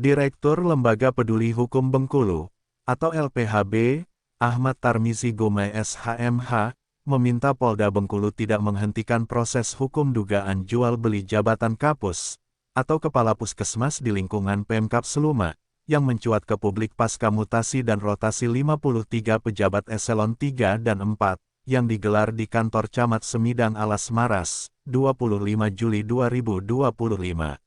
Direktur Lembaga Peduli Hukum Bengkulu, atau LPHB, Ahmad Tarmizi Gumai SHMH, meminta Polda Bengkulu tidak menghentikan proses hukum dugaan jual beli jabatan Kapus, atau Kepala Puskesmas di lingkungan Pemkab Seluma, yang mencuat ke publik pasca mutasi dan rotasi 53 pejabat eselon 3 dan 4, yang digelar di kantor Camat Semidang Alas Maras, 25 Juli 2025.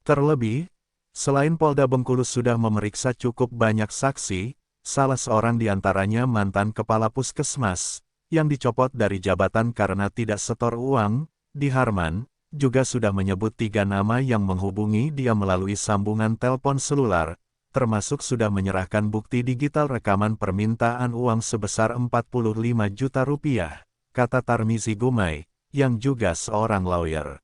Terlebih, selain Polda Bengkulu sudah memeriksa cukup banyak saksi, salah seorang di antaranya mantan Kepala Puskesmas, yang dicopot dari jabatan karena tidak setor uang, Diharman, juga sudah menyebut 3 nama yang menghubungi dia melalui sambungan telepon selular, termasuk sudah menyerahkan bukti digital rekaman permintaan uang sebesar 45 juta rupiah, kata Tarmizi Gumai, yang juga seorang lawyer.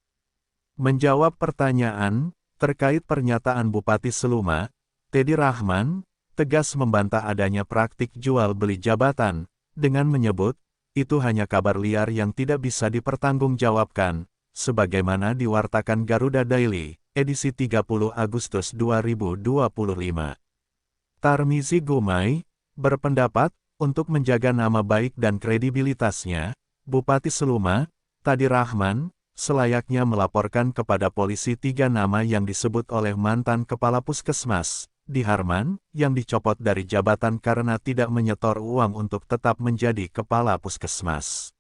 Menjawab pertanyaan terkait pernyataan Bupati Seluma, Teddy Rahman tegas membantah adanya praktik jual beli jabatan, dengan menyebut, itu hanya kabar liar yang tidak bisa dipertanggungjawabkan, sebagaimana diwartakan Garuda Daily, edisi 30 Agustus 2025. Tarmizi Gumai berpendapat, untuk menjaga nama baik dan kredibilitasnya, Bupati Seluma, Teddy Rahman, selayaknya melaporkan kepada polisi 3 nama yang disebut oleh mantan Kepala Puskesmas, Diharman, yang dicopot dari jabatan karena tidak menyetor uang untuk tetap menjadi Kepala Puskesmas.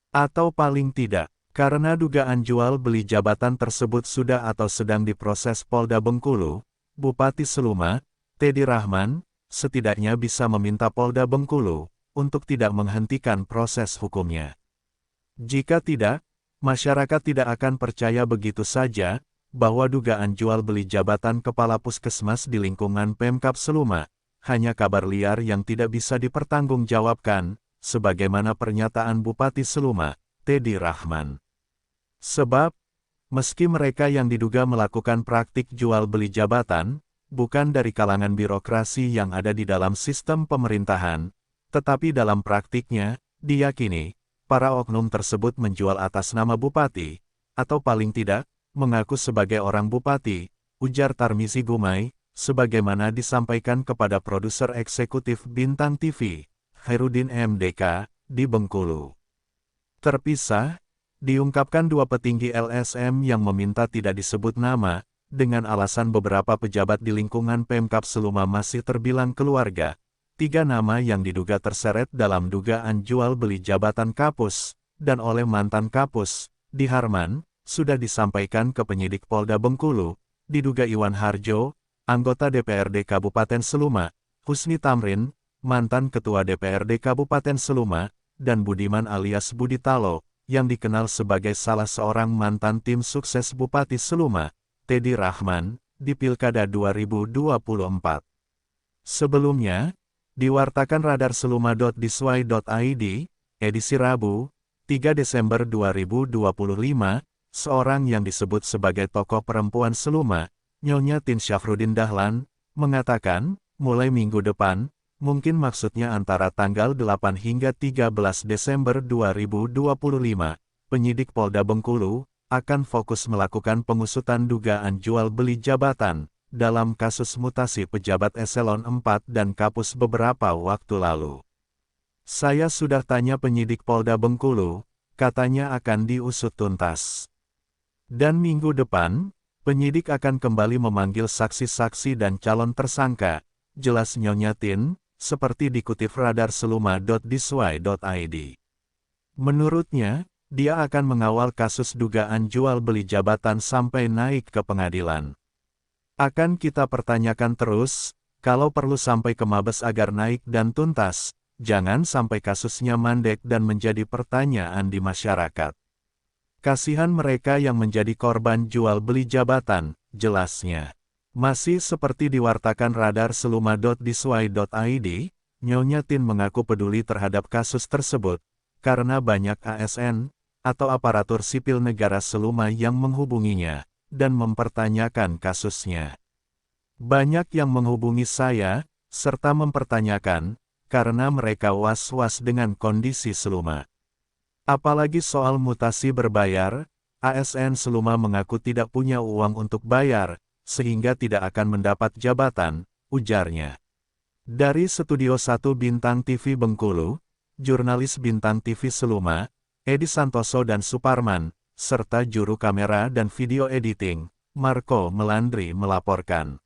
Atau paling tidak, karena dugaan jual beli jabatan tersebut sudah atau sedang diproses Polda Bengkulu, Bupati Seluma, Teddy Rahman, setidaknya bisa meminta Polda Bengkulu untuk tidak menghentikan proses hukumnya. Jika tidak, masyarakat tidak akan percaya begitu saja bahwa dugaan jual beli jabatan Kepala Puskesmas di lingkungan Pemkab Seluma hanya kabar liar yang tidak bisa dipertanggungjawabkan, sebagaimana pernyataan Bupati Seluma, Teddy Rahman. Sebab, meski mereka yang diduga melakukan praktik jual beli jabatan, bukan dari kalangan birokrasi yang ada di dalam sistem pemerintahan, tetapi dalam praktiknya, diyakini, para oknum tersebut menjual atas nama Bupati, atau paling tidak, mengaku sebagai orang Bupati, ujar Tarmizi Gumai, sebagaimana disampaikan kepada produser eksekutif Bintang TV, Khairuddin MDK, di Bengkulu. Terpisah, diungkapkan 2 petinggi LSM yang meminta tidak disebut nama, dengan alasan beberapa pejabat di lingkungan Pemkab Seluma masih terbilang keluarga. 3 nama yang diduga terseret dalam dugaan jual beli jabatan Kapus, dan oleh mantan Kapus, Diharman, sudah disampaikan ke penyidik Polda Bengkulu, diduga Iwan Harjo, anggota DPRD Kabupaten Seluma, Husni Tamrin, mantan Ketua DPRD Kabupaten Seluma, dan Budiman alias Budi Talo, yang dikenal sebagai salah seorang mantan tim sukses Bupati Seluma, Teddy Rahman, di Pilkada 2024. Sebelumnya, diwartakan radarseluma.diswai.id, edisi Rabu, 3 Desember 2025, seorang yang disebut sebagai tokoh perempuan Seluma, Nyonya Tin Syafruddin Dahlan, mengatakan, mulai minggu depan, mungkin maksudnya antara tanggal 8 hingga 13 Desember 2025, penyidik Polda Bengkulu akan fokus melakukan pengusutan dugaan jual beli jabatan dalam kasus mutasi pejabat eselon 4 dan Kapus beberapa waktu lalu. Saya sudah tanya penyidik Polda Bengkulu, katanya akan diusut tuntas. Dan minggu depan, penyidik akan kembali memanggil saksi-saksi dan calon tersangka, jelas Nyonya Tin, seperti dikutip radarseluma.diswai.id. Menurutnya, dia akan mengawal kasus dugaan jual beli jabatan sampai naik ke pengadilan. Akan kita pertanyakan terus, kalau perlu sampai ke Mabes agar naik dan tuntas, jangan sampai kasusnya mandek dan menjadi pertanyaan di masyarakat. Kasihan mereka yang menjadi korban jual beli jabatan, jelasnya. Masih seperti diwartakan radarseluma.diswai.id, Nyonya Tin mengaku peduli terhadap kasus tersebut, karena banyak ASN, atau aparatur sipil negara Seluma yang menghubunginya, dan mempertanyakan kasusnya. Banyak yang menghubungi saya, serta mempertanyakan, karena mereka was-was dengan kondisi Seluma. Apalagi soal mutasi berbayar, ASN Seluma mengaku tidak punya uang untuk bayar, sehingga tidak akan mendapat jabatan, ujarnya. Dari Studio 1 Bintang TV Bengkulu, jurnalis Bintang TV Seluma, Edi Santoso dan Suparman, serta juru kamera dan video editing, Marco Melandri melaporkan.